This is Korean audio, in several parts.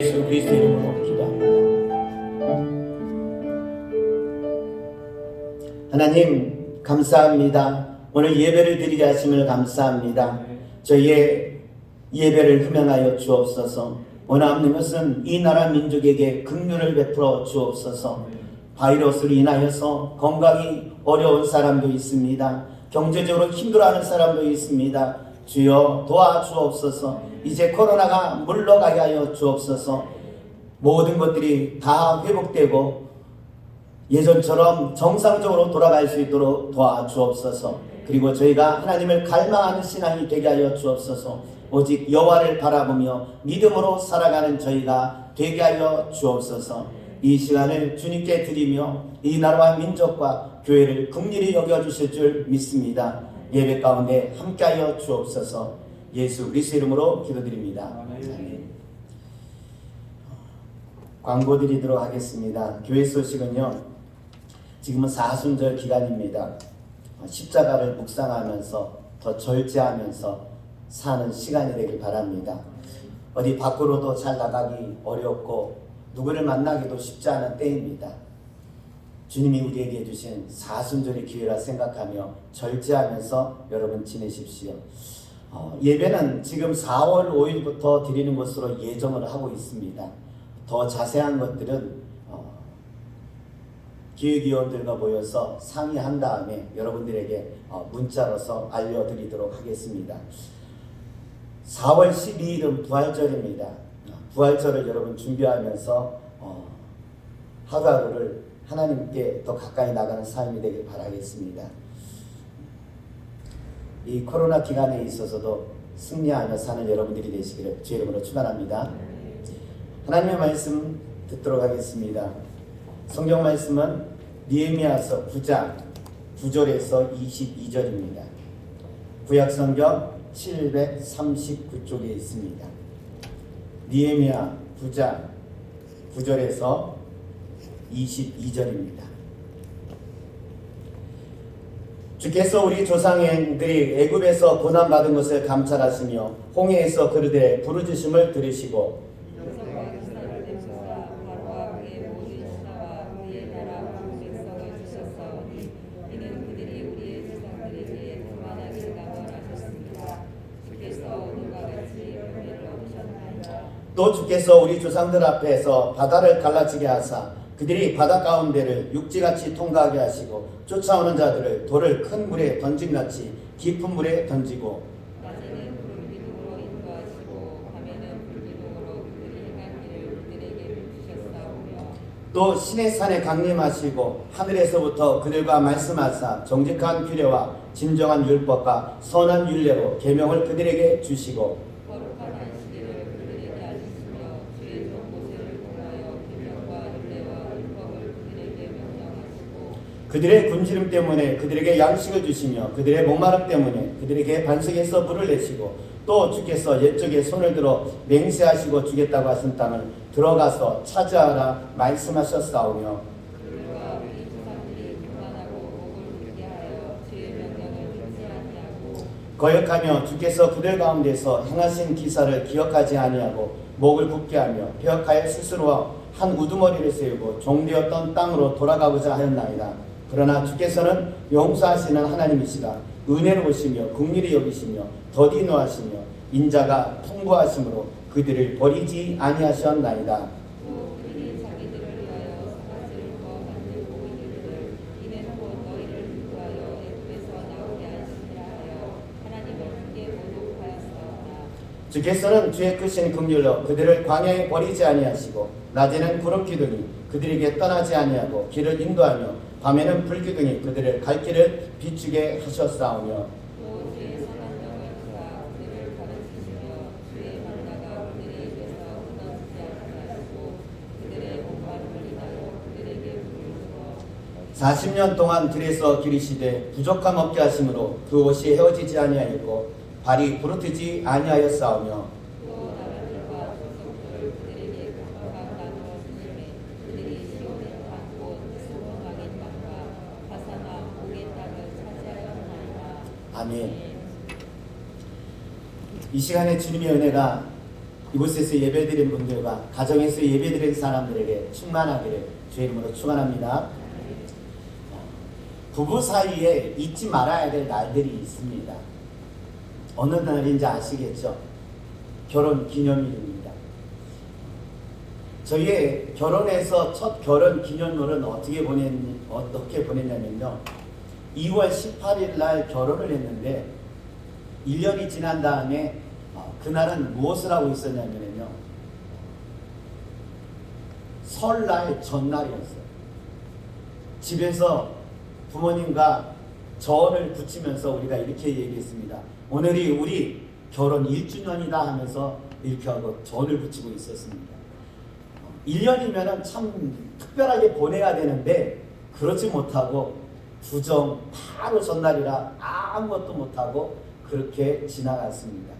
예수 그리스도 이름으로 기도합니다. 하나님 감사합니다. 오늘 예배를 드리게 하심을 감사합니다. 저희의 예배를 흠양하여 주옵소서. 원하는 것은 이 나라 민족에게 긍휼을 베풀어 주옵소서. 바이러스로 인하여서 건강이 어려운 사람도 있습니다. 경제적으로 힘들어하는 사람도 있습니다. 주여 도와주옵소서. 이제 코로나가 물러가게 하여 주옵소서. 모든 것들이 다 회복되고 예전처럼 정상적으로 돌아갈 수 있도록 도와주옵소서. 그리고 저희가 하나님을 갈망하는 신앙이 되게 하여 주옵소서. 오직 여호와를 바라보며 믿음으로 살아가는 저희가 되게 하여 주옵소서. 이 시간을 주님께 드리며 이 나라와 민족과 교회를 긍휼히 여겨주실 줄 믿습니다. 예배 가운데 함께하여 주옵소서. 예수 그리스도 이름으로 기도드립니다. 아멘. 광고 드리도록 하겠습니다. 교회 소식은요, 지금은 사순절 기간입니다. 십자가를 묵상하면서 더 절제하면서 사는 시간이 되길 바랍니다. 어디 밖으로도 잘 나가기 어렵고 누구를 만나기도 쉽지 않은 때입니다. 주님이 우리에게 주신 사순절의 기회라 생각하며 절제하면서 여러분 지내십시오. 예배는 지금 4월 5일부터 드리는 것으로 예정을 하고 있습니다. 더 자세한 것들은 기획위원들과 모여서 상의한 다음에 여러분들에게 문자로서 알려드리도록 하겠습니다. 4월 12일은 부활절입니다. 부활절을 여러분 준비하면서 하루하루를 하나님께 더 가까이 나가는 삶이 되길 바라겠습니다. 이 코로나 기간에 있어서도 승리하며 사는 여러분들이 되시기를 주의 이름으로 축원합니다. 하나님의 말씀 듣도록 하겠습니다. 성경 말씀은 느헤미야서 9장 9절에서 22절입니다. 구약 성경 739쪽에 있습니다. 느헤미야 9장 9절에서 22절입니다. 주께서 우리 조상들이 애굽에서 고난받은 것을 감찰하시며 홍해에서 그들의 부르짖음을 들으시고 또 주께서 우리 조상들 앞에서 바다를 갈라지게 하사 그들이 바다 가운데를 육지같이 통과하게 하시고 쫓아오는 자들을 돌을 큰 물에 던짐같이 깊은 물에 던지고 낮에는 푸른 기둥으로 인도하시고 밤에는 불기둥으로 그들이 행한 길을 그들에게 비추셨사오며 또 시내 산에 강림하시고 하늘에서부터 그들과 말씀하사 정직한 규례와 진정한 율법과 선한 율례로 계명을 그들에게 주시고 거룩한 안식일을 그들에게 알리시며 주의 종 모세를 통하여 계명과 율례와 율법을 그들에게 명령하시고 그들의 굶주림 때문에 그들에게 양식을 주시며 그들의 목마름 때문에 그들에게 반석에서 물을 내시고 또 주께서 옛적에 손을 들어 맹세하시고 주겠다고 하신 땅을 들어가서 차지하라 말씀하셨사오며 그들과 우리 조상들이 교만하고 목을 굵게 하여 주의 명령을 듣지 아니하고 거역하며 주께서 그들 가운데서 행하신 기사를 기억하지 아니하고 목을 굳게 하며 폐역하여 스스로 한 우두머리를 세우고 종되었던 땅으로 돌아가고자 하였나이다. 그러나 주께서는 용서하시는 하나님이시라 은혜로우시며 긍휼히 여기시며 더디 노하시며 인자가 풍부하심으로 그들을 버리지 아니하셨나이다. 또 그들이 자기들을 위하여 사가지를 거 만들고 이르기를 이는 곧 너희를 인도하여 애굽에서 나오게 하시니라 하여 하나님을 크게 모독하였사오나 주께서는 주의 크신 긍휼로 그들을 광야에 버리지 아니하시고 낮에는 구름 기둥이 그들에게 떠나지 아니하고 길을 인도하며 밤에는 불기둥이 그들을 갈 길을 비추게 하셨사오며 또 주의 선한 영을 주사 그들을 가르치시며 주의 만나가 그들의 입에서 끊어지지 않게 하시고 그들의 목마름을 인하여 그들에게 물을 주어 40년 동안 들에서 기르시되 부족함 없게 하심으로 그 옷이 헤어지지 아니하였고 발이 부르트지 아니하였사오며 또 나라들과 족속들을 그들에게 각각 나누어 주시매 그들이 시온의 땅곧 스온 왕의 땅과 바사나 옥의 땅을 차지하였나이다. 아멘. 이 시간에 주님의 은혜가 이곳에서 예배드린 분들과 가정에서 예배드린 사람들에게 충만하기를 주의 이름으로 축원합니다. 부부 사이에 잊지 말아야 될 날들이 있습니다. 어느 날인지 아시겠죠? 결혼 기념일입니다. 저희의 결혼해서 첫 결혼 기념일은 어떻게 보냈냐면요. 2월 18일 날 결혼을 했는데 1년이 지난 다음에 그날은 무엇을 하고 있었냐면요. 설날 전날이었어요. 집에서 부모님과 절을 붙이면서 우리가 이렇게 얘기했습니다. 오늘이 우리 결혼 1주년이다 하면서 이렇게 하고 절을 붙이고 있었습니다. 1년이면 참 특별하게 보내야 되는데 그렇지 못하고 부정 바로 전날이라 아무것도 못하고 그렇게 지나갔습니다.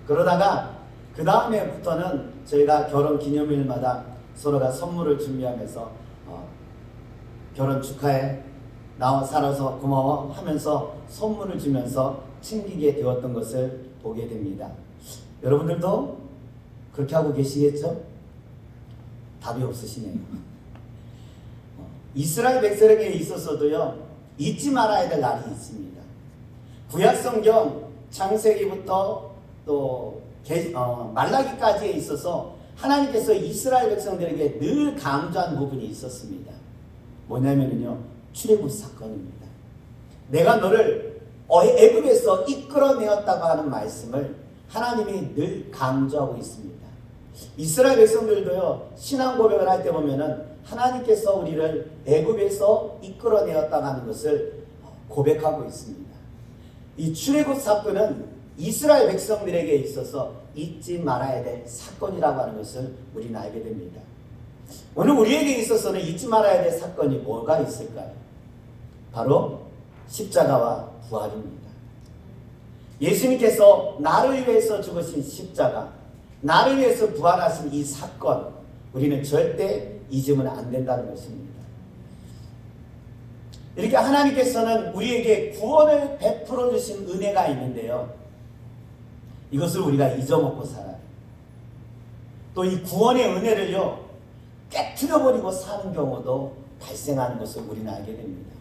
그러다가 그 다음에부터는 저희가 결혼 기념일마다 서로가 선물을 준비하면서 결혼 축하해, 나와 살아서 고마워 하면서 선물을 주면서 챙기게 되었던 것을 보게 됩니다. 여러분들도 그렇게 하고 계시겠죠? 답이 없으시네요. 이스라엘 백성에게 있어서도요, 잊지 말아야 될 날이 있습니다. 구약성경 창세기부터 또 말라기까지에 있어서 하나님께서 이스라엘 백성들에게 늘 강조한 부분이 있었습니다. 뭐냐면요, 출애굽 사건입니다. 내가 너를 애굽에서 이끌어내었다고 하는 말씀을 하나님이 늘 강조하고 있습니다. 이스라엘 백성들도요, 신앙 고백을 할 때 보면은 하나님께서 우리를 애굽에서 이끌어내었다고 하는 것을 고백하고 있습니다. 이 출애굽 사건은 이스라엘 백성들에게 있어서 잊지 말아야 될 사건이라고 하는 것을 우리는 알게 됩니다. 오늘 우리에게 있어서는 잊지 말아야 될 사건이 뭐가 있을까요? 바로 십자가와 부활입니다. 예수님께서 나를 위해서 죽으신 십자가, 나를 위해서 부활하신 이 사건, 우리는 절대 잊으면 안 된다는 것입니다. 이렇게 하나님께서는 우리에게 구원을 베풀어 주신 은혜가 있는데요, 이것을 우리가 잊어먹고 살아요. 또 이 구원의 은혜를요, 깨트려버리고 사는 경우도 발생하는 것을 우리는 알게 됩니다.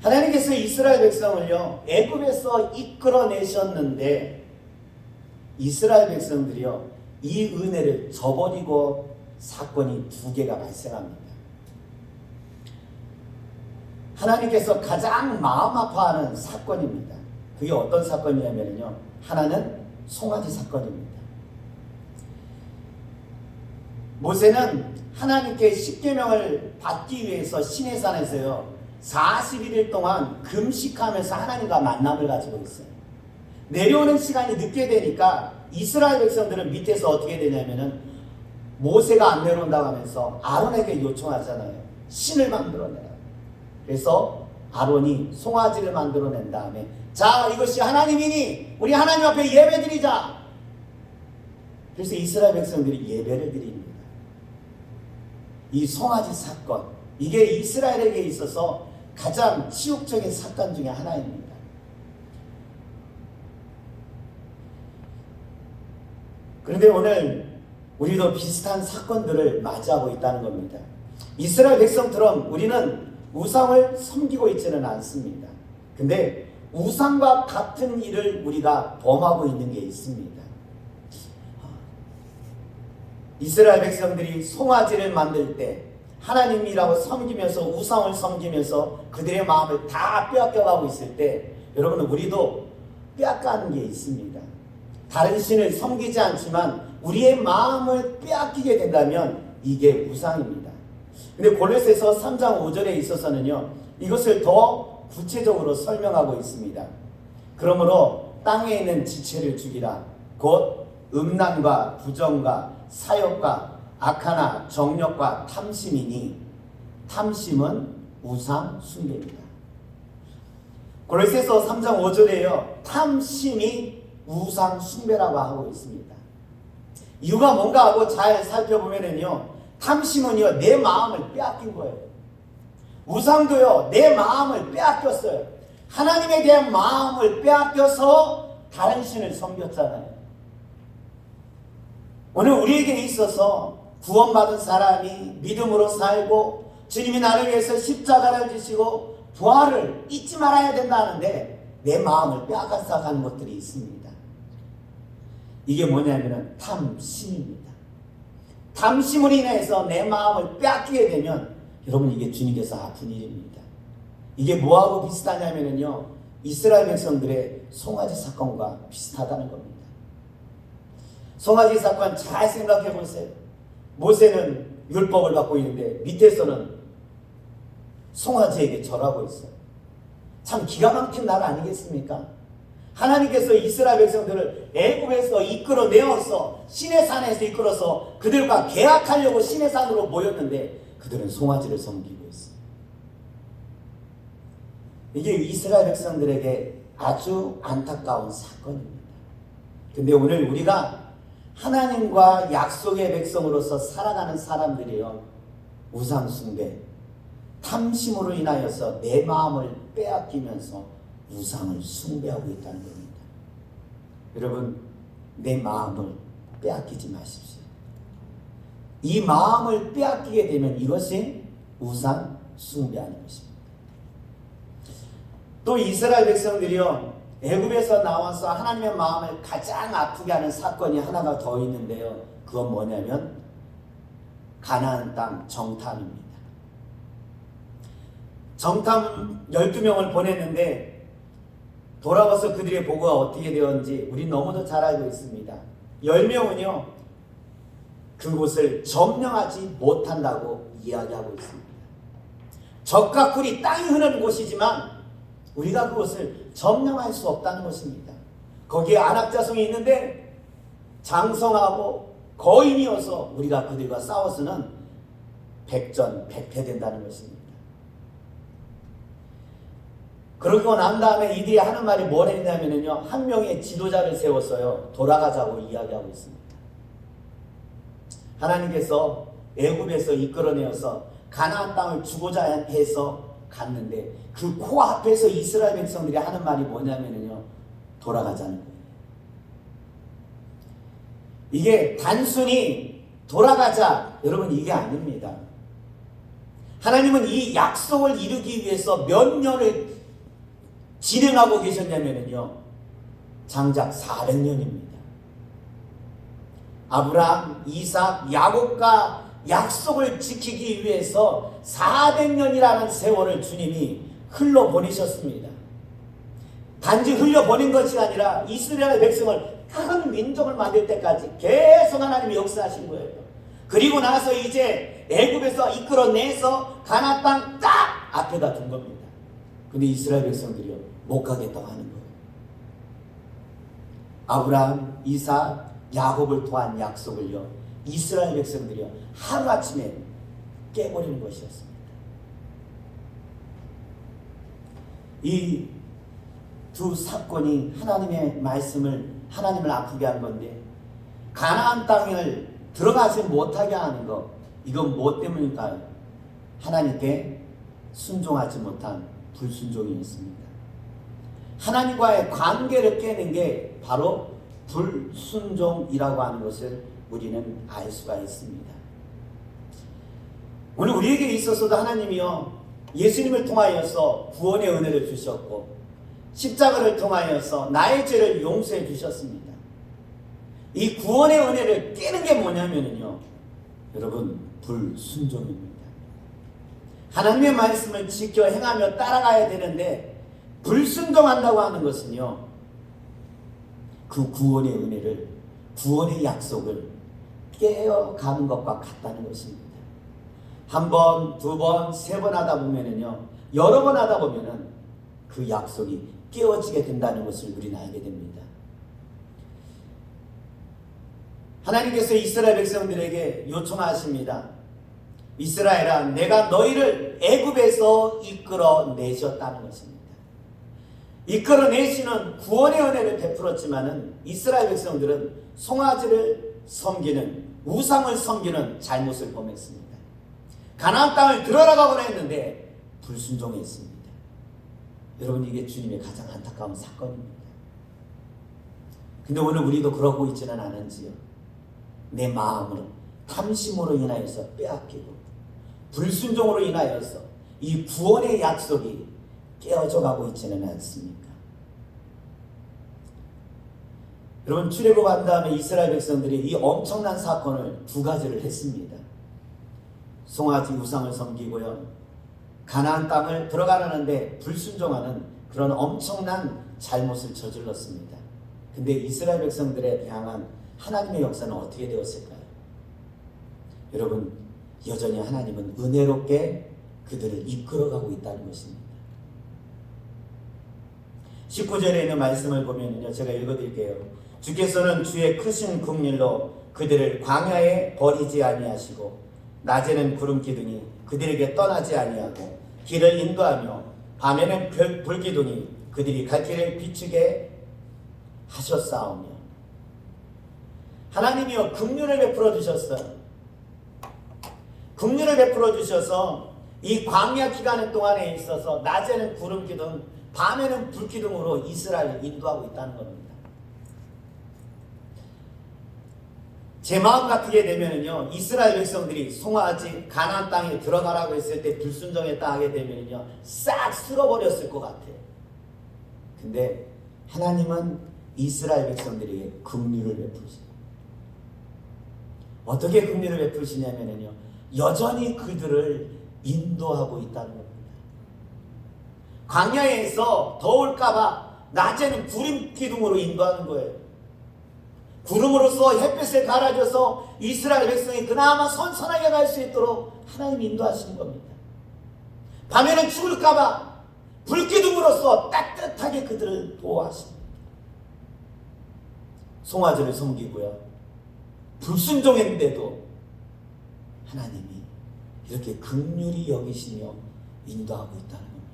하나님께서 이스라엘 백성을요, 애굽에서 이끌어내셨는데 이스라엘 백성들이요, 이 은혜를 저버리고 사건이 두 개가 발생합니다. 하나님께서 가장 마음 아파하는 사건입니다. 그게 어떤 사건이냐면요, 하나는 송아지 사건입니다. 모세는 하나님께 십계명을 받기 위해서 시내산에서요 41일 동안 금식하면서 하나님과 만남을 가지고 있어요. 내려오는 시간이 늦게 되니까 이스라엘 백성들은 밑에서 어떻게 되냐면은 모세가 안 내려온다고 하면서 아론에게 요청하잖아요. 신을 만들어내라. 그래서 아론이 송아지를 만들어낸 다음에, 자, 이것이 하나님이니 우리 하나님 앞에 예배드리자. 그래서 이스라엘 백성들이 예배를 드립니다. 이 송아지 사건, 이게 이스라엘에게 있어서 가장 치욕적인 사건 중에 하나입니다. 그런데 오늘 우리도 비슷한 사건들을 맞이하고 있다는 겁니다. 이스라엘 백성처럼 우리는 우상을 섬기고 있지는 않습니다. 근데 우상과 같은 일을 우리가 범하고 있는 게 있습니다. 이스라엘 백성들이 송아지를 만들 때 하나님이라고 섬기면서 우상을 섬기면서 그들의 마음을 다 빼앗겨가고 있을 때, 여러분, 우리도 빼앗가는 게 있습니다. 다른 신을 섬기지 않지만 우리의 마음을 빼앗기게 된다면 이게 우상입니다. 근데 골로새서 3장 5절에 있어서는요, 이것을 더 구체적으로 설명하고 있습니다. 그러므로 땅에 있는 지체를 죽이라. 곧 음란과 부정과 사욕과 악하나 정욕과 탐심이니, 탐심은 우상 숭배입니다. 골로새서 3장 5절에요, 탐심이 우상 숭배라고 하고 있습니다. 이유가 뭔가 하고 잘 살펴보면은요, 탐심은요, 내 마음을 빼앗긴 거예요. 우상도요, 내 마음을 빼앗겼어요. 하나님에 대한 마음을 빼앗겨서 다른 신을 섬겼잖아요. 오늘 우리에게 있어서 구원받은 사람이 믿음으로 살고 주님이 나를 위해서 십자가를 지시고 부활을 잊지 말아야 된다 하는데 내 마음을 빼앗아 가는 것들이 있습니다. 이게 뭐냐면 탐심입니다. 탐심으로 인해서 내 마음을 빼앗기게 되면 여러분 이게 주님께서 아픈 일입니다. 이게 뭐하고 비슷하냐면요, 이스라엘 백성들의 송아지 사건과 비슷하다는 겁니다. 송아지 사건 잘 생각해 보세요. 모세는 율법을 받고 있는데 밑에서는 송아지에게 절하고 있어요. 참 기가 막힌 나라 아니겠습니까? 하나님께서 이스라엘 백성들을 애굽에서 이끌어내어서 시내산에서 이끌어서 그들과 계약하려고 시내산으로 모였는데 그들은 송아지를 섬기고 있어요. 이게 이스라엘 백성들에게 아주 안타까운 사건입니다. 근데 오늘 우리가 하나님과 약속의 백성으로서 살아가는 사람들이요, 우상숭배, 탐심으로 인하여서 내 마음을 빼앗기면서 우상을 숭배하고 있다는 겁니다. 여러분, 내 마음을 빼앗기지 마십시오. 이 마음을 빼앗기게 되면 이것이 우상 숭배하는 것입니다. 또 이스라엘 백성들이요, 애굽에서 나와서 하나님의 마음을 가장 아프게 하는 사건이 하나가 더 있는데요, 그건 뭐냐면 가나안 땅 정탐입니다. 정탐 12명을 보냈는데 돌아와서 그들의 보고가 어떻게 되었는지 우리 너무도 잘 알고 있습니다. 10명은요 그곳을 점령하지 못한다고 이야기하고 있습니다. 적과 꿀이 땅이 흐르는 곳이지만 우리가 그것을 점령할 수 없다는 것입니다. 거기에 안악자성이 있는데 장성하고 거인이어서 우리가 그들과 싸워서는 백전백패된다는 것입니다. 그러고 난 다음에 이들이 하는 말이 뭘 했냐면요, 한 명의 지도자를 세웠어요. 돌아가자고 이야기하고 있습니다. 하나님께서 애굽에서 이끌어내어서 가나안 땅을 주고자 해서 갔는데 그 코앞에서 이스라엘 백성들이 하는 말이 뭐냐면요, 돌아가자는 거예요. 이게 단순히 돌아가자, 여러분 이게 아닙니다. 하나님은 이 약속을 이루기 위해서 몇 년을 진행하고 계셨냐면요, 장작 400년입니다. 아브라함, 이삭, 야곱과 약속을 지키기 위해서 400년이라는 세월을 주님이 흘려보내셨습니다. 단지 흘려보낸 것이 아니라 이스라엘 백성을 큰 민족을 만들 때까지 계속 하나님이 역사하신 거예요. 그리고 나서 이제 애굽에서 이끌어내서 가나안 땅 딱 앞에다 둔 겁니다. 근데 이스라엘 백성들이요, 못 가겠다고 하는 거예요. 아브라함, 이삭, 야곱을 통한 약속을요, 이스라엘 백성들이요 하루아침에 깨버리는 것이었습니다. 이 두 사건이 하나님의 말씀을, 하나님을 아프게 한 건데, 가나안 땅을 들어가지 못하게 하는 것, 이건 무엇 때문일까요? 하나님께 순종하지 못한 불순종이었습니다. 하나님과의 관계를 깨는 게 바로 불순종이라고 하는 것을 우리는 알 수가 있습니다. 오늘 우리에게 있어서도 하나님이요, 예수님을 통하여서 구원의 은혜를 주셨고 십자가를 통하여서 나의 죄를 용서해 주셨습니다. 이 구원의 은혜를 깨는 게 뭐냐면요, 여러분, 불순종입니다. 하나님의 말씀을 지켜 행하며 따라가야 되는데 불순종한다고 하는 것은요, 그 구원의 은혜를, 구원의 약속을 깨어가는 것과 같다는 것입니다. 한 번, 두 번, 세 번 하다 보면은요, 여러 번 하다 보면은 그 약속이 깨어지게 된다는 것을 우리는 알게 됩니다. 하나님께서 이스라엘 백성들에게 요청하십니다. 이스라엘아, 내가 너희를 애굽에서 이끌어내셨다는 것입니다. 이끌어내시는 구원의 은혜를 베풀었지만은 이스라엘 백성들은 송아지를 섬기는, 우상을 섬기는 잘못을 범했습니다. 가나안 땅을 들어가고는 했는데 불순종했습니다. 여러분, 이게 주님의 가장 안타까운 사건입니다. 근데 오늘 우리도 그러고 있지는 않은지요? 내 마음으로 탐심으로 인하여서 빼앗기고 불순종으로 인하여서 이 구원의 약속이 깨어져 가고 있지는 않습니까? 여러분, 출애굽한 다음에 이스라엘 백성들이 이 엄청난 사건을 두 가지를 했습니다. 송아지 우상을 섬기고요, 가나안 땅을 들어가려는데 불순종하는 그런 엄청난 잘못을 저질렀습니다. 근데 이스라엘 백성들에 향한 하나님의 역사는 어떻게 되었을까요? 여러분, 여전히 하나님은 은혜롭게 그들을 이끌어가고 있다는 것입니다. 19절에 있는 말씀을 보면요, 제가 읽어드릴게요. 주께서는 주의 크신 긍휼로 그들을 광야에 버리지 아니하시고 낮에는 구름 기둥이 그들에게 떠나지 아니하고 길을 인도하며 밤에는 불 기둥이 그들이 갈 길을 비추게 하셨사오며. 하나님이요, 긍휼을 베풀어 주셨어요. 긍휼을 베풀어 주셔서 이 광야 기간 동안에 있어서 낮에는 구름 기둥, 밤에는 불 기둥으로 이스라엘을 인도하고 있다는 겁니다. 제 마음 같게 되면은요, 이스라엘 백성들이 송아지 가나안 땅에 들어가라고 했을 때 불순종했다 하게 되면은요, 싹 쓸어버렸을 것 같아요. 근데 하나님은 이스라엘 백성들에게 긍휼을 베푸시고, 어떻게 긍휼을 베푸시냐면은요, 여전히 그들을 인도하고 있다는 겁니다. 광야에서 더울까봐 낮에는 구름 기둥으로 인도하는 거예요. 구름으로써 햇빛을 가라져서 이스라엘 백성이 그나마 선선하게 갈 수 있도록 하나님이 인도하시는 겁니다. 밤에는 죽을까봐 불기둥으로써 따뜻하게 그들을 보호하십니다. 송아지를 섬기고요, 불순종했는데도 하나님이 이렇게 긍휼히 여기시며 인도하고 있다는 겁니다.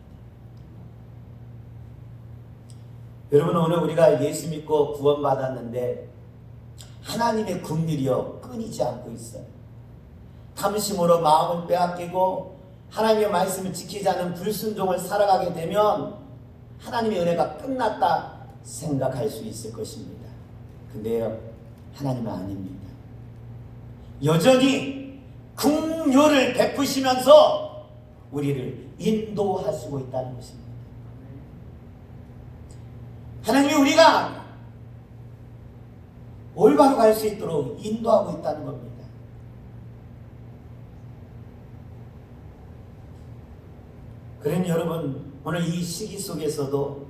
여러분, 오늘 우리가 예수 믿고 구원받았는데 하나님의 긍휼이요 끊이지 않고 있어요. 탐심으로 마음을 빼앗기고 하나님의 말씀을 지키지 않은 불순종을 살아가게 되면 하나님의 은혜가 끝났다 생각할 수 있을 것입니다. 근데요, 하나님은 아닙니다. 여전히 긍휼을 베푸시면서 우리를 인도하시고 있다는 것입니다. 하나님이 우리가 올바로 갈 수 있도록 인도하고 있다는 겁니다. 그러니 여러분, 오늘 이 시기 속에서도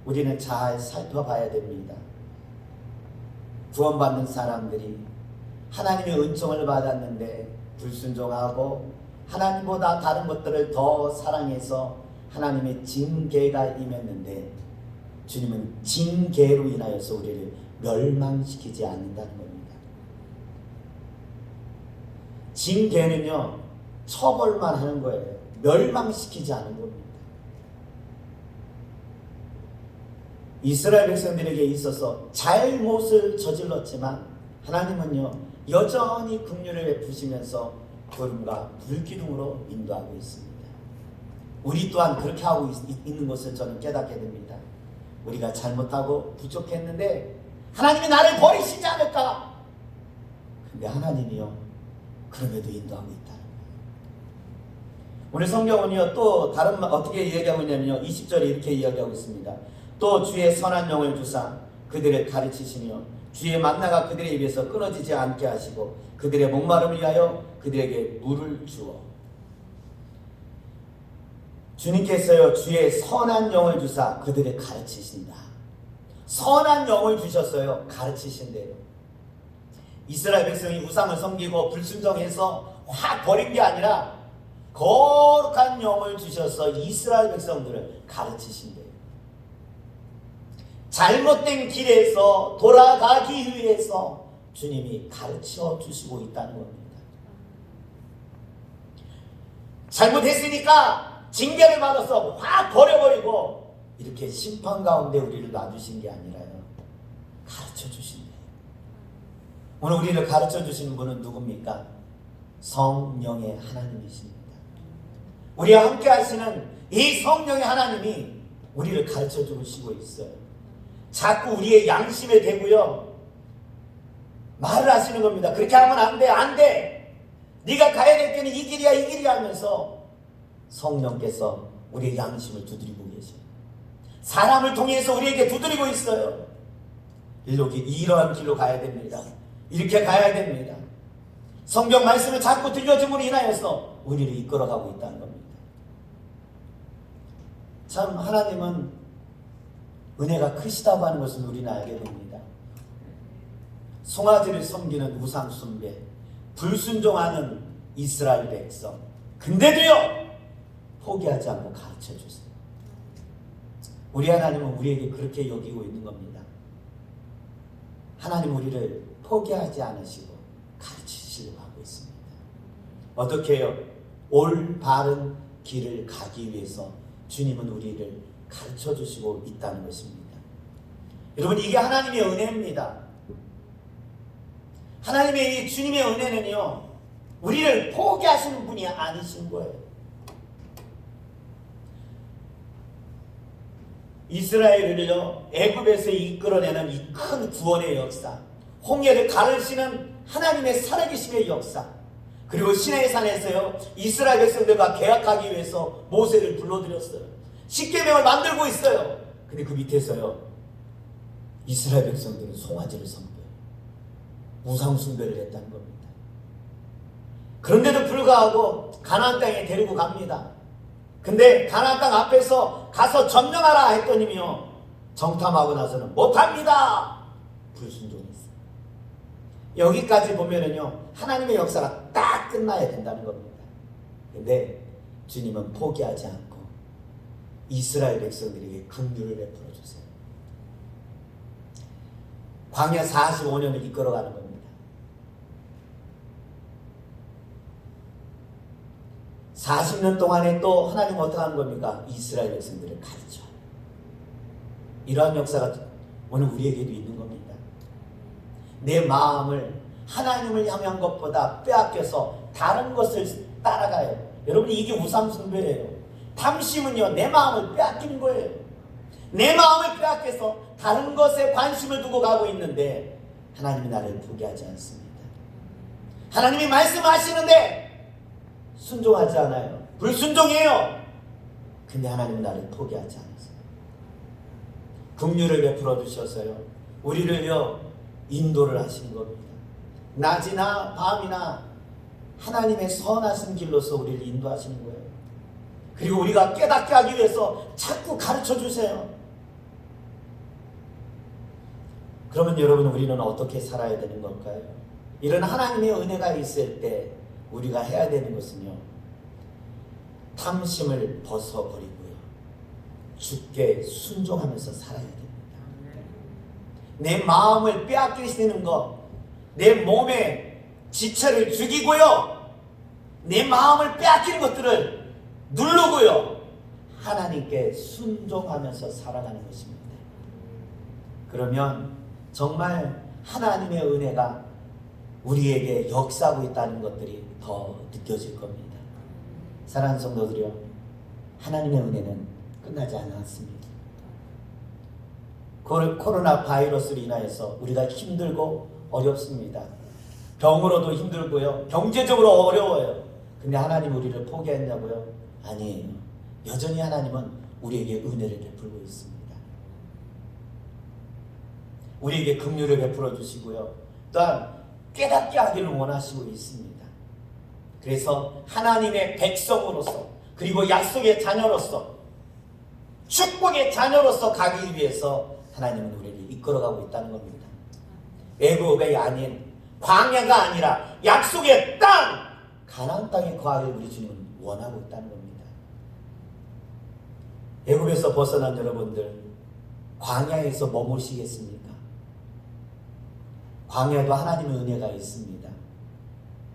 우리는 잘 살펴봐야 됩니다. 구원받는 사람들이 하나님의 은총을 받았는데 불순종하고 하나님보다 다른 것들을 더 사랑해서 하나님의 징계가 임했는데, 주님은 징계로 인하여서 우리를 멸망시키지 않는다는 겁니다. 징계는요, 처벌만 하는 거예요. 멸망시키지 않는 겁니다. 이스라엘 백성들에게 있어서 잘못을 저질렀지만 하나님은요, 여전히 긍휼을 베푸시면서 구름과 불기둥으로 인도하고 있습니다. 우리 또한 그렇게 하고 있는 것을 저는 깨닫게 됩니다. 우리가 잘못하고 부족했는데 하나님이 나를 버리시지 않을까? 근데 하나님이요, 그럼에도 인도하고 있다는 거예요. 오늘 성경은요, 또 다른 어떻게 이야기하고 있냐면요, 20절에 이렇게 이야기하고 있습니다. 또 주의 선한 영을 주사 그들을 가르치시며 주의 만나가 그들의 입에서 끊어지지 않게 하시고 그들의 목마름을 위하여 그들에게 물을 주어. 주님께서요, 주의 선한 영을 주사 그들을 가르치신다. 선한 영을 주셨어요. 가르치신대요. 이스라엘 백성이 우상을 섬기고 불순종해서 확 버린 게 아니라 거룩한 영을 주셔서 이스라엘 백성들을 가르치신대요. 잘못된 길에서 돌아가기 위해서 주님이 가르쳐 주시고 있다는 겁니다. 잘못했으니까 징계를 받아서 확 버려버리고 이렇게 심판 가운데 우리를 놔두신 게 아니라요, 가르쳐 주신대요. 오늘 우리를 가르쳐 주시는 분은 누굽니까? 성령의 하나님이십니다. 우리와 함께 하시는 이 성령의 하나님이 우리를 가르쳐 주시고 있어요. 자꾸 우리의 양심에 대고요, 말을 하시는 겁니다. 그렇게 하면 안 돼, 안 돼. 네가 가야 될 길은 이 길이야, 이 길이야 하면서 성령께서 우리의 양심을 두드리고 계셔요. 사람을 통해서 우리에게 두드리고 있어요. 이러한 길로 가야 됩니다. 이렇게 가야 됩니다. 성경 말씀을 자꾸 들려줌으로 인하여서 우리를 이끌어가고 있다는 겁니다. 참 하나님은 은혜가 크시다고 하는 것을 우리는 알게 됩니다. 송아지를 섬기는 우상 숭배, 불순종하는 이스라엘 백성, 근데도요 포기하지 않고 가르쳐 주세요. 우리 하나님은 우리에게 그렇게 여기고 있는 겁니다. 하나님 우리를 포기하지 않으시고 가르치시려고 하고 있습니다. 어떻게 해요? 올 바른 길을 가기 위해서 주님은 우리를 가르쳐 주시고 있다는 것입니다. 여러분, 이게 하나님의 은혜입니다. 하나님의 이 주님의 은혜는요, 우리를 포기하시는 분이 아니신 거예요. 이스라엘을요 애굽에서 이끌어내는 이 큰 구원의 역사, 홍해를 가르시는 하나님의 살아계심의 역사, 그리고 시내산에서요 이스라엘 백성들과 계약하기 위해서 모세를 불러들였어요. 십계명을 만들고 있어요. 근데 그 밑에서요 이스라엘 백성들은 송아지를 섬겨요. 우상 숭배를 했다는 겁니다. 그런데도 불구하고 가나안 땅에 데리고 갑니다. 근데 가나안 땅 앞에서 가서 점령하라 했더니요 정탐하고 나서는 못합니다. 불순종했어요. 여기까지 보면은요 하나님의 역사가 딱 끝나야 된다는 겁니다. 근데 주님은 포기하지 않고 이스라엘 백성들에게 긍휼을 베풀어 주세요. 광야 45년을 이끌어가는 겁니다. 40년 동안에 또 하나님은 어떻게 하는 겁니까? 이스라엘 백성들을 가르쳐요. 이러한 역사가 오늘 우리에게도 있는 겁니다. 내 마음을 하나님을 향한 것보다 빼앗겨서 다른 것을 따라가요. 여러분, 이게 우상숭배예요. 탐심은요 내 마음을 빼앗기는 거예요. 내 마음을 빼앗겨서 다른 것에 관심을 두고 가고 있는데 하나님이 나를 포기하지 않습니다. 하나님이 말씀하시는데 순종하지 않아요. 불순종해요. 근데 하나님은 나를 포기하지 않으세요. 긍휼을 베풀어 주셔서요 우리를요 인도를 하시는 겁니다. 낮이나 밤이나 하나님의 선하신 길로서 우리를 인도하시는 거예요. 그리고 우리가 깨닫게 하기 위해서 자꾸 가르쳐 주세요. 그러면 여러분, 우리는 어떻게 살아야 되는 걸까요? 이런 하나님의 은혜가 있을 때 우리가 해야 되는 것은요 탐심을 벗어버리고요 주께 순종하면서 살아야 됩니다. 내 마음을 빼앗기시는 것, 내 몸에 지체를 죽이고요 내 마음을 빼앗기는 것들을 누르고요 하나님께 순종하면서 살아가는 것입니다. 그러면 정말 하나님의 은혜가 우리에게 역사하고 있다는 것들이 더 느껴질 겁니다. 사랑하는 성도들이요, 하나님의 은혜는 끝나지 않았습니다. 코로나 바이러스로 인하여서 우리가 힘들고 어렵습니다. 병으로도 힘들고요 경제적으로 어려워요. 근데 하나님 우리를 포기했냐고요? 아니에요. 여전히 하나님은 우리에게 은혜를 베풀고 있습니다. 우리에게 긍휼을 베풀어 주시고요 또한 깨닫게 하기를 원하시고 있습니다. 그래서 하나님의 백성으로서, 그리고 약속의 자녀로서, 축복의 자녀로서 가기 위해서 하나님은 우리를 이끌어가고 있다는 겁니다. 애굽이 아닌, 광야가 아니라 약속의 땅, 가나안 땅에 거하기를 우리 주님은 원하고 있다는 겁니다. 애굽에서 벗어난 여러분들, 광야에서 머무시겠습니까? 광야도 하나님의 은혜가 있습니다.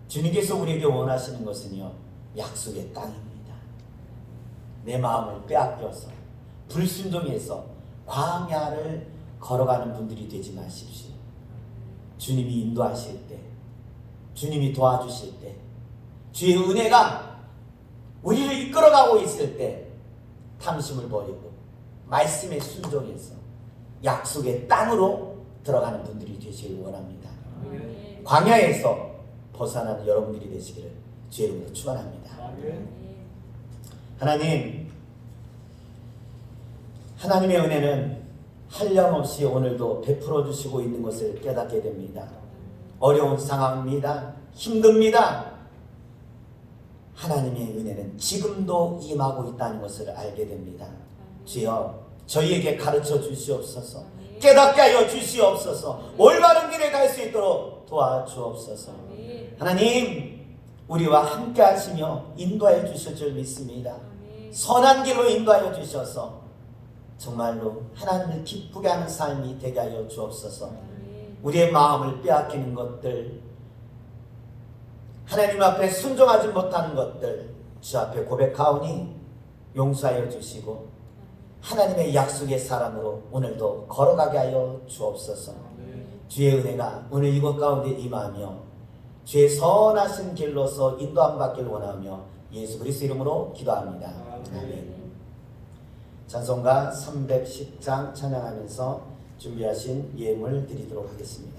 주님께서 우리에게 원하시는 것은요 약속의 땅입니다. 내 마음을 빼앗겨서 불순종해서 광야를 걸어가는 분들이 되지 마십시오. 주님이 인도하실 때, 주님이 도와주실 때, 주의 은혜가 우리를 이끌어가고 있을 때 탐심을 버리고 말씀에 순종해서 약속의 땅으로 들어가는 분들이 되시길 원합니다. 광야에서 벗어나는 여러분들이 되시기를 주의 이름으로 축원합니다. 하나님의 은혜는 한량없이 오늘도 베풀어 주시고 있는 것을 깨닫게 됩니다. 어려운 상황입니다. 힘듭니다. 하나님의 은혜는 지금도 임하고 있다는 것을 알게 됩니다. 주여, 저희에게 가르쳐 주시옵소서. 깨닫게 하여 주시옵소서. 올바른 길에 갈 수 있도록 도와주옵소서. 하나님, 우리와 함께 하시며 인도하여 주실 줄 믿습니다. 선한 길로 인도하여 주셔서 정말로 하나님을 기쁘게 하는 삶이 되게 하여 주옵소서. 우리의 마음을 빼앗기는 것들, 하나님 앞에 순종하지 못하는 것들 주 앞에 고백하오니 용서하여 주시고 하나님의 약속의 사람으로 오늘도 걸어가게 하여 주옵소서. 주의 은혜가 오늘 이곳 가운데 임하며 주의 선하신 길로서 인도함 받기를 원하며 예수 그리스도 이름으로 기도합니다. 아멘. 찬송가 310장 찬양하면서 준비하신 예물 드리도록 하겠습니다.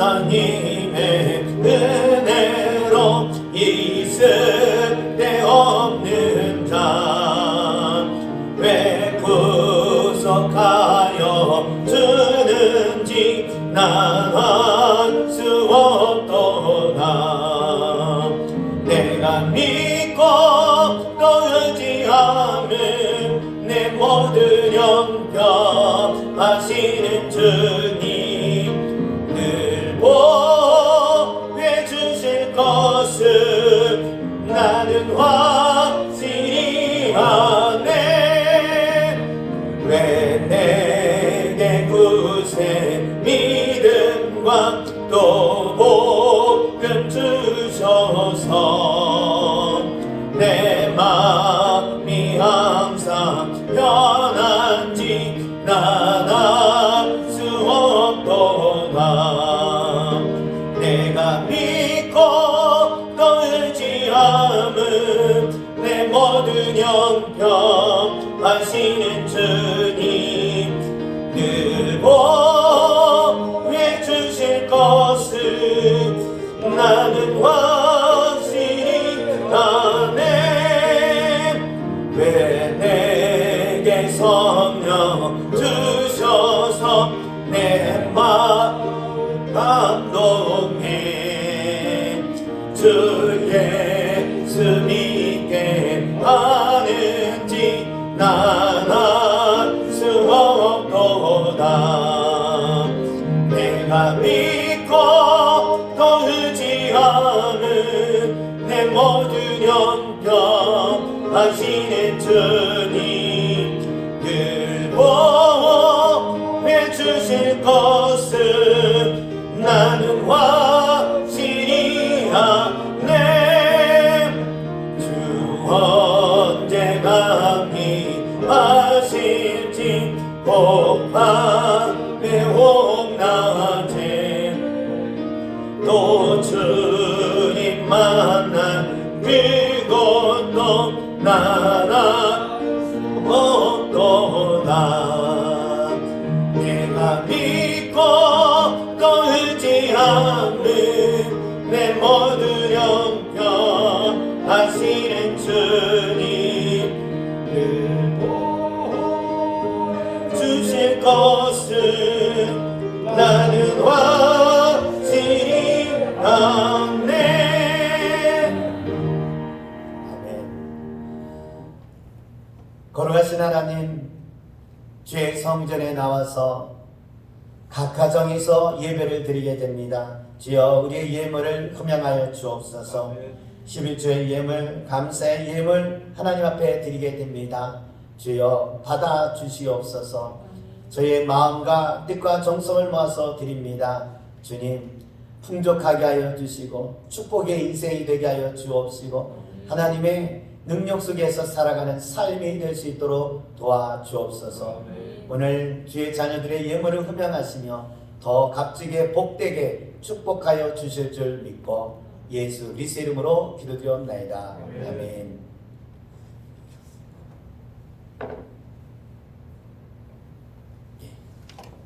하나님의 은혜로 있을 데 없는 자 왜 구속하여 주는지 난 알 수 없도다. 내가 믿고 또 의지하면 내 모든 영병 하시는 주님 늘 보호해 주실 것을 나는 확실히 아네. 왜 내게 구세 믿음과 또 복음 주셔서 내 마음이 항상 편한지 난 알 수 없도다. 내가 믿고 또 의지함은 내 모든 영병 하시는 주님 늘 보호해 주실 것을 나는 확실히 아네. 왜 내게 성령 주셔서 내 마음 감동해. 주 예수 믿게 하는지 난 알 수 없도다. 내가 믿고 또 의지하는 내 모든 영병 하시는 주님 늘 보호해 주실 것을 나는 확실히 아네. 주 언제 강림하실지 복밤의 홍낮에 또 주님 만난 그곳도 난 알 수 없도다. 내가 믿고 또 의지하는 내 모든 영병 하시는 주님 늘 보호해 주실 것을 나는 확실히 아네. 아멘. 거룩하신 하나님, 주의 성전에 나와서 각 가정에서 예배를 드리게 됩니다. 주여, 우리의 예물을 흠양하여 주옵소서. 11조의 예물, 감사의 예물 하나님 앞에 드리게 됩니다. 주여, 받아 주시옵소서. 저희의 마음과 뜻과 정성을 모아서 드립니다. 주님, 풍족하게 하여 주시고 축복의 인생이 되게 하여 주옵시고 하나님의 능력 속에서 살아가는 삶이 될 수 있도록 도와주옵소서. 오늘 주의 자녀들의 예물을 흠양하시며 더 값지게 복되게 축복하여 주실 줄 믿고 예수 그리스도 이름으로 기도드리옵나이다. 아멘.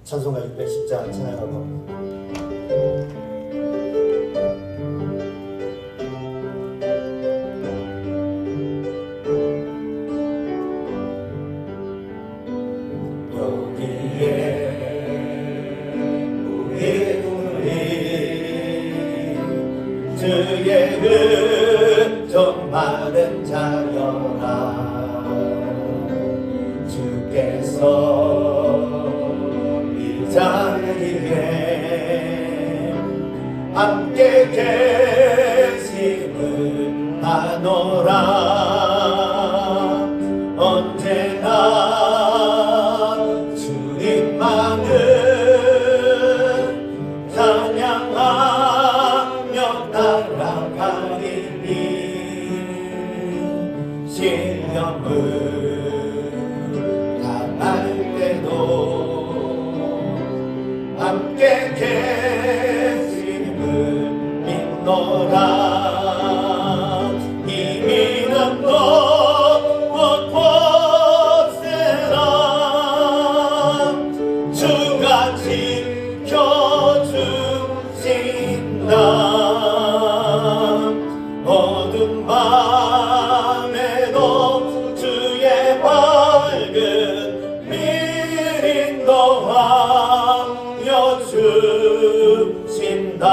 찬송가 610장 찬양하고 주의 은총 많은 자녀라 주께서 이 자리에 함께 계심을 아노라 언제나 주님만을 찬양하며 따라가리니 시험을 당할 때도 함께 계심을 믿노라 이 믿음도 곳곳에라 주가 지켜주신다 어두운 밤에도 주의 밝은 미인도하여 주신다.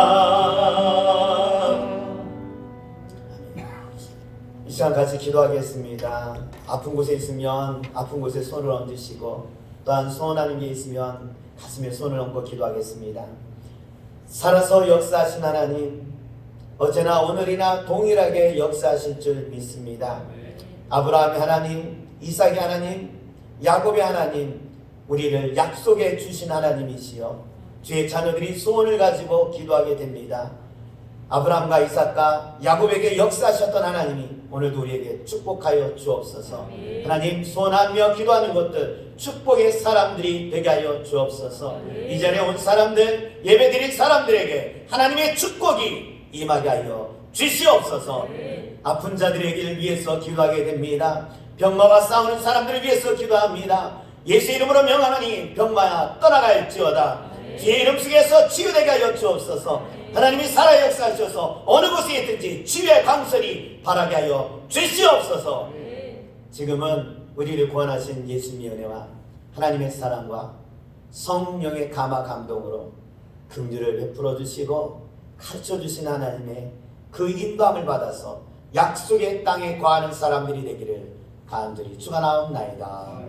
이 시간 같이 기도하겠습니다. 아픈 곳에 있으면 아픈 곳에 손을 얹으시고 또한 소원하는 게 있으면 가슴에 손을 얹고 기도하겠습니다. 살아서 역사하신 하나님 어제나 오늘이나 동일하게 역사하실 줄 믿습니다. 아브라함의 하나님, 이삭의 하나님, 야곱의 하나님, 우리를 약속해 주신 하나님이시여 주의 자녀들이 소원을 가지고 기도하게 됩니다. 아브라함과 이삭과 야곱에게 역사하셨던 하나님이 오늘도 우리에게 축복하여 주옵소서. 하나님 소원하며 기도하는 것들 축복의 사람들이 되게 하여 주옵소서. 이 자리에 온 사람들, 예배드린 사람들에게 하나님의 축복이 임하게 하여 주시옵소서. 아픈 자들에게 위해서 기도하게 됩니다. 병마와 싸우는 사람들을 위해서 기도합니다. 예수 이름으로 명하노니 병마야 떠나갈지어다. 주의 이름 속에서 치유되게 하여 주옵소서. 하나님이 살아 역사하셔서 어느 곳에 있든지 치유의 강설이 바라게 하여 주시옵소서. 지금은 우리를 구원하신 예수님의 은혜와 하나님의 사랑과 성령의 감화 감동으로 긍휼을 베풀어 주시고 가르쳐 주신 하나님의 그 인도함을 받아서 약속의 땅에 거하는 사람들이 되기를 간절히 축원하옵나이다.